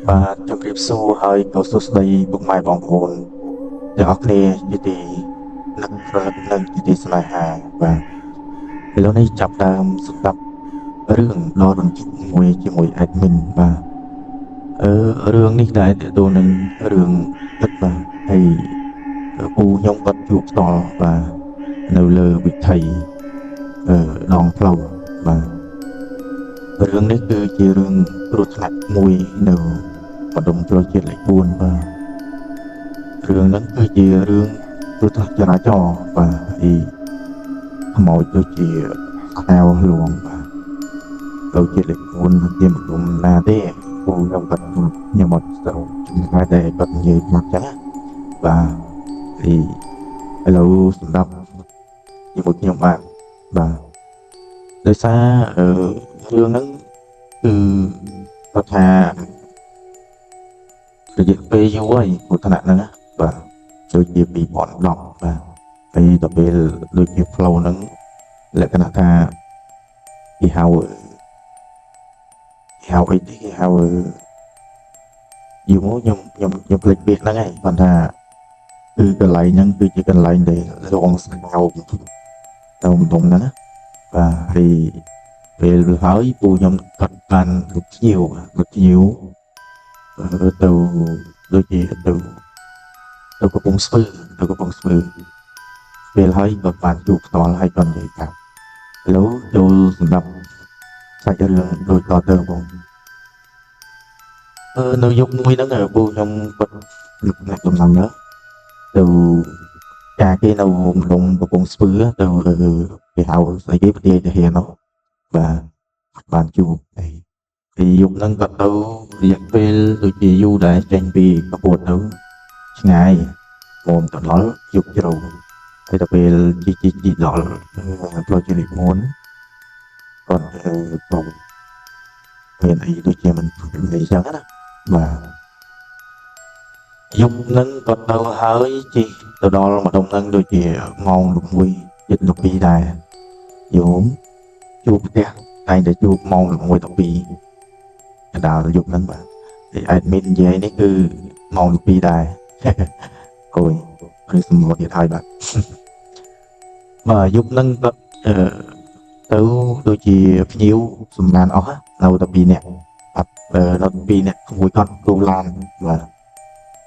បាទជម្រាបសួរហើយក៏សួស្តីពុកម៉ែបងប្អូនទាំងអស់គ្នាជាទីនឹករលឹកនិងជាទីស្នេហាបាទឥឡូវនេះចាប់ផ្ដើមស្ដាប់រឿងដ៏រន្ធត់មួយជាមួយ admin បាទរឿងនេះដែរទាក់ទងនឹងរឿងពិតបាទហើយពូខ្ញុំគាត់ជួបផ្ទាល់បាទនៅលើវិថីដងផ្លូវបាទរឿងនេះគឺជារឿងគ្រោះថ្នាក់មួយនៅបណ្ដុំផ្លូវជាតិលេខ4បាទរឿងហ្នឹងគឺជារឿងគ្រោះថ្នាក់ចរាចរណ៍បាទហើយខ្មោចដូចជាខ្សែលួងបាទផ្លូវជាតិលេខ4មិនទាន់បណ្ដុំណាទេពូខ្ញុំគាត់ខ្ញុំអត់ស្គាល់ជំនាញតែគាត់និយាយប្រាប់ចឹងណាបាទហើយឥឡូវសម្រាប់ជាមួយខ្ញុំបាទដោយសាររឿងហ្នឹងគឺគាត់ថារយៈពេលយូរហើយគ្រោះថ្នាក់ហ្នឹងណាបាទដូចជា2010បាទហើយដល់ពេលដូចជាផ្លូវហ្នឹងលក្ខណៈថាគេហៅអីទេគេហៅយូរមកខ្ញុំភ្លេចពាក្យហ្នឹងហើយគាត់ថាគឺកន្លែងហ្នឹងគឺជាកន្លែងដែលរងស្ងោមទៅម្ដុំហ្នឹងណាបាទហើយពេលហើយពូខ្ញុំគាត់បានរត់ភ្ញៀវទៅដូចជាទៅកំពង់ស្ពឺពេលហើយគាត់បានជួបផ្ទាល់ហើយគាត់និយាយថាឥឡូវចូលសម្រាប់សាច់រឿងដូចតទៅបងនៅយុគមួយហ្នឹងពូខ្ញុំគាត់អ្នកដំណំទៅចាគេនៅម្ដុំកំពង់ស្ពឺទៅគេហៅស្អីគេប្រទេសទាហាននោះបាទបានជួបហើយយុគហ្នឹងគាត់ទៅរយៈពេលដូចជាយូរដែរចេញពីកពតទៅឆ្ងាយមកទៅដល់យុគជ្រៅហើយដល់ពេលជីដល់ផ្លូវជាតិលេខ4គាត់បងមានអីដូចជាមិនអីចឹងណាបាទយុគហ្នឹងគាត់ទៅហើយជីទៅដល់ម្ដុំហ្នឹងដូចជាម៉ោង11ជិត12ដែរយោមជួបផ្ទះតែងតែជួបម៉ោង11 12កណ្ដាលយុគហ្នឹងបាទហើយ admin និយាយនេះគឺម៉ោង12ដែរអូយឬសម្បត្តិទៀតហើយបាទបាទយុគហ្នឹងគាត់ទៅដូចជាភ្ញៀវសំណានអស់នៅតែ2នាក់បាទនៅ2នាក់ក្មួយគាត់គ្រូឡានបាទ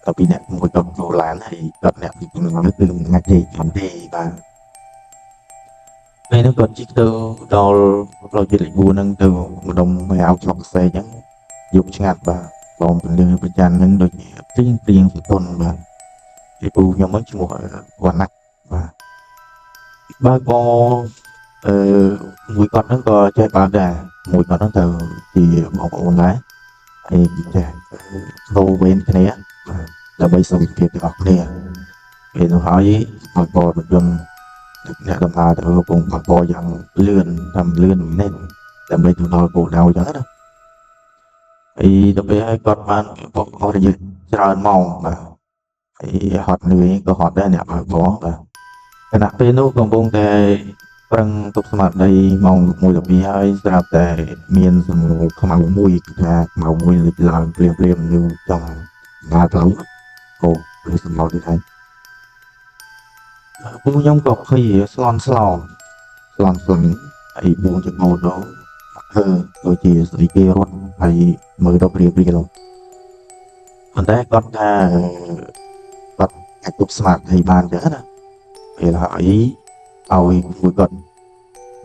តែ2នាក់ក្មួយគាត់គ្រូឡានហើយគាត់អ្នកទី2ហ្នឹងគឺមិនអាចទេចាំទេបាទពេលហ្នឹងគាត់ជិះទៅដល់ផ្លូវជាតិលេខ4ហ្នឹងទៅម្ដុំឲ្យអោស្រុកកសែអញ្ចឹងយុគឆ្ងាត់បាទបងពលឺប្រច័ណ្ឌហ្នឹងដូចព្រៀងសតុនបាទពីពូខ្ញុំហ្នឹងឈ្មោះវណ្ណៈបាទបើកអឺមួយគាត់ហ្នឹងក៏ចេះបើកដែរមួយគាត់ហ្នឹងទៅជាបងប្អូនដែរហើយចេះដូរវេនគ្នាបាទដើម្បីសុខភាពទាំងអស់គ្នាពេលនោះហើយបើកបរយន្តអ្នកដំណើរទៅកំពុងបើកបរយ៉ាងលឿនតាមលឿននេះដើម្បីទៅដល់គោលដៅអញ្ចឹងណាហើយដល់ពេលហើយគាត់បានបោះរយៈច្រើនម៉ោងបាទហើយហត់នឿយក៏ហត់ដែរអ្នកបើកបរបាទខណៈពេលនោះកំពុងតែប្រឹងទប់ស្មារតីម៉ោង1 12ហើយស្រាប់តែមានសំណួរខ្មៅមួយថាខ្មៅមួយលេចឡើងភ្លាមនៅចំណាផ្លូវអូឬសំណួរទៀតហើយពួកខ្ញុំក៏ភ័យស្លន់ហើយបួងចង្អោតដល់ដូចជាស្អីគេរត់ហើយមើលទៅព្រាលប៉ុន្តែគាត់ថាគាត់អាចទប់ស្មារតីបានចឹងណាពេលហើយឲ្យមួយគាត់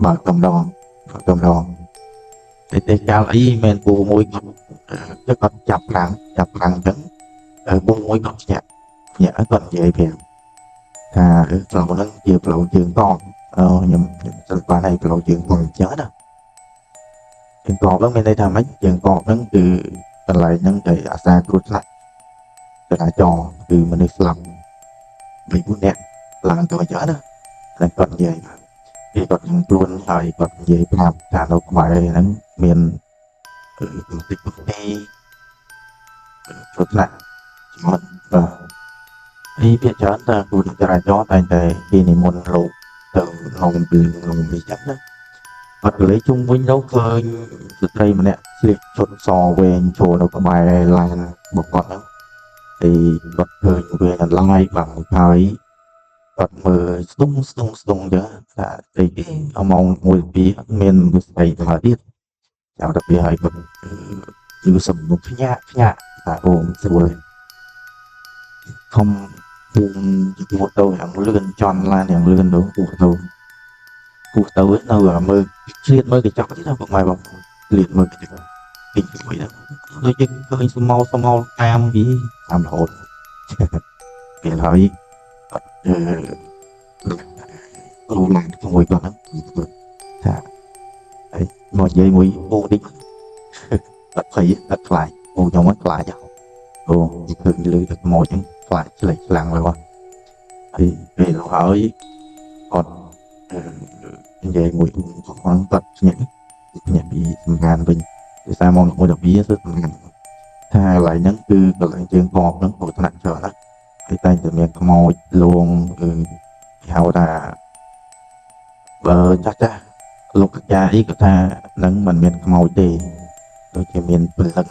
បើកតម្ដងតែកាលអីមែនពូមួយគាត់ចាប់ខ្លាំងអញ្ចឹងពូមួយគាត់ញាក់គាត់និយាយប្រាប់ថាផ្លូវហ្នឹងជាផ្លូវជើងកកខ្ញុំសិនបានឲ្យផ្លូវជើងកកអញ្ចឹងណាជើងកកហ្នឹងមានន័យថាម៉េចជើងកកហ្នឹងគឺកន្លែងហ្នឹងតែអាសាគ្រោះថ្នាក់ចរាចរណ៍គឺមនុស្សស្លាប់3 4នាក់ឡើងទៅអញ្ចឹងណាតែគាត់និយាយពីគាត់នឹងខ្លួនហើយគាត់និយាយប្រាប់ថានៅក្បែរហ្នឹងមានបន្តិចគ្រោះថ្នាក់ជំនន់បាទហ ấy biết chán ta của được ra gió tại tại khi này môn lục từ lòng bị chắc đó bắt lấy chung với đấu cơ từ đây mà nè liệt chốt sò về chỗ nó có bài làn một con đó thì bắt khơi về là lai bằng cái bắt mờ stung đó là thì ông mong ngồi phía miền tây thời tiết chào đặc biệt hay bắt như sầm một cái nhã là ôm rồi không một tàu hàng lươn tròn là hàng lươn đó của tàu ấy nào là mơ liệt mơ cái chọc chứ đâu không phải bọc liệt mơ cái chọc tình vậy đó tôi chứ hơi sao mau cam gì làm hồn thì hỏi lâu lại không ngồi còn lắm đấy mọi người mũi vô đi đặt lại ô nhau mắt lại nhau ô thường lười được mọi những lại chỉ lại lặng rồi thì về nó hỏi còn về mũi còn tập những bị ngàn bình thì sao mong ngồi được bí rất ngàn hai lại nhấn cư và lại chuyện còn nó của nặng trở đó thì tay từ miệng mồi luôn hào là vợ chắc chắc lúc cha ý của ta nâng mình miền mồi thì tôi chỉ miền bình lần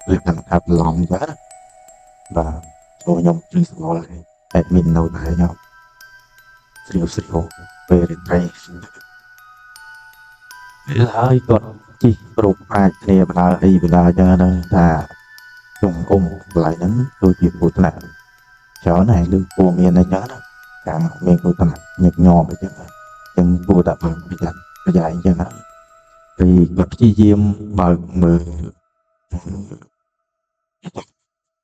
lực thằng thập lòng giá và rồi nhung chỉ số lại tại mình đâu tại nhau siêu về đây lại còn chi rụt ai nè bà cho nó ta trùng lại nắng tôi chịu của ta chó này lưu của miền này nhớ đó cả miền của ta nhật nhò bây giờ chân vua đập bây giờ chân đó thì gặp chi diêm mà mờ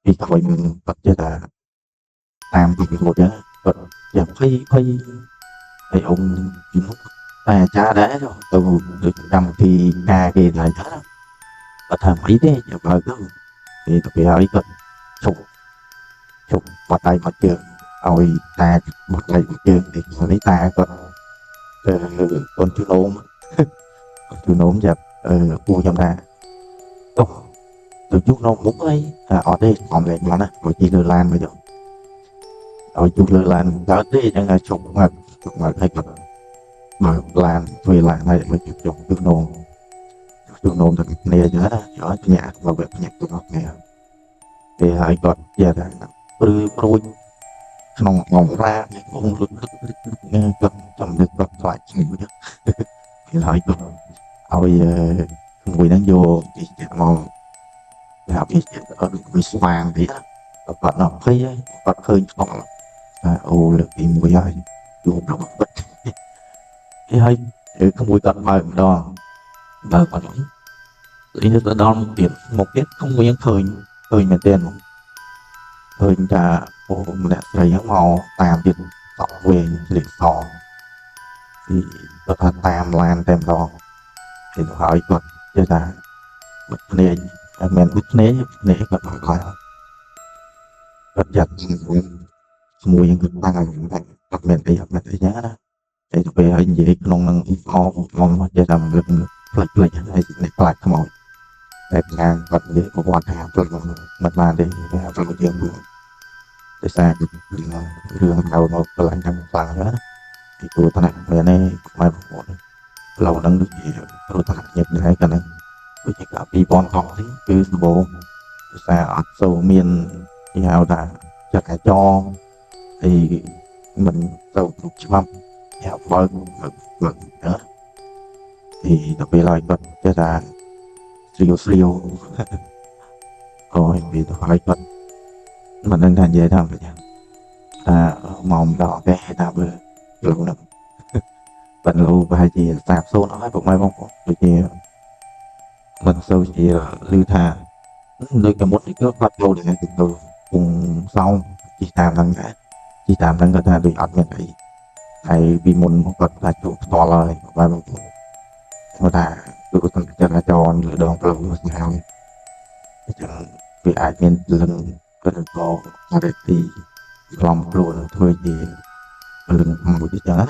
thì thôi mình bắt cho ta làm việc một đó vật giờ phải ông ta cha đá rồi từ được cầm thì ca kỳ lại đó và thằng mấy thế giờ vợ cứ thì tôi bị hỏi cần chụp chụp mặt tay mặt trường rồi ta mặt tay mặt trường thì lấy ta con chú nôm dập cua trong ta từ chút nó muốn ấy ở đây còn lại mà nè rồi chị lừa lan bây giờ rồi chú lừa lan đó đi chẳng là chụp mặt hay cần mà lan về lại này mới chụp chú nôm thật nè nhớ đó ở nhà và việc nhạc tụi nó nè thì hãy còn giờ là rồi nòng ngòng ra cũng gặp tầm được gặp lại nhiều nhất thì hãy còn rồi người đang vô thì mong làm cái ở được bị xoàng thì còn nó thấy còn hơi không ô lực bị mùi ai dù nó bất thế hay không mùi tận bài đó và còn nói lý do đó một cái không có những thời mà tiền thời là ô mình đã thấy màu tàm tiền tỏ về liệt sò thì tôi thật tàm lan tem đó thì tôi hỏi còn cho ta bật nền mình bật nế còn hỏi bật giật mùi những cái tăng bật mình thấy nhá đó thì tôi về hình gì nông năng ngon cho làm được lịch hay lại không mỏi đẹp ngang vật gì của quan hệ mình mà để rồi chuyện để xa đường đầu một lại trong phần nữa thì tôi ta này về đây mai một lâu nâng được gì tôi ta nhập lại cả này tôi chỉ cả bị bọn họ thế cứ bộ xa ở sâu miền thì hào đã cho cả cho thì mình sâu thuộc châm hào vâng nữa thì đặc biệt là vật cho là siêu rồi vì tôi hỏi vật mình đang thành dễ làm vậy mong đỏ cái ta bơ lâu nè bệnh lâu và gì sạp số nói một mai bông rồi thì mình sâu chỉ lưu thà nơi cái mốt cái bắt lâu để từ cùng sau chỉ tạm rằng người ta bị ắt nhận thấy hay vì muốn vật là chủ to lời và người ta tự thân chân là cho người đồng lâu sao chẳng vì ai nên lần cần có để thì lòng luôn thôi thì lưng một cái chớ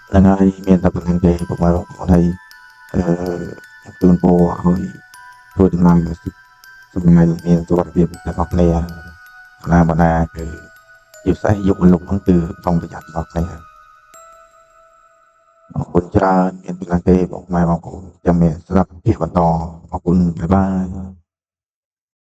là nơi miền tập hành đề của mọi họ thầy tương vô hồi thôi thì làm sự ngày miền tôi đặc biệt là học này ណាគឺជាពិសេសយុវលោកហ្នឹងគឺប្រុងប្រយ័ត្នដល់គ្នាអរគុណច្រើនមានពីណាគេបងម៉ែបងប្អូនចាំមានស្ដាប់ពីបន្តអរគុណបាយបាយ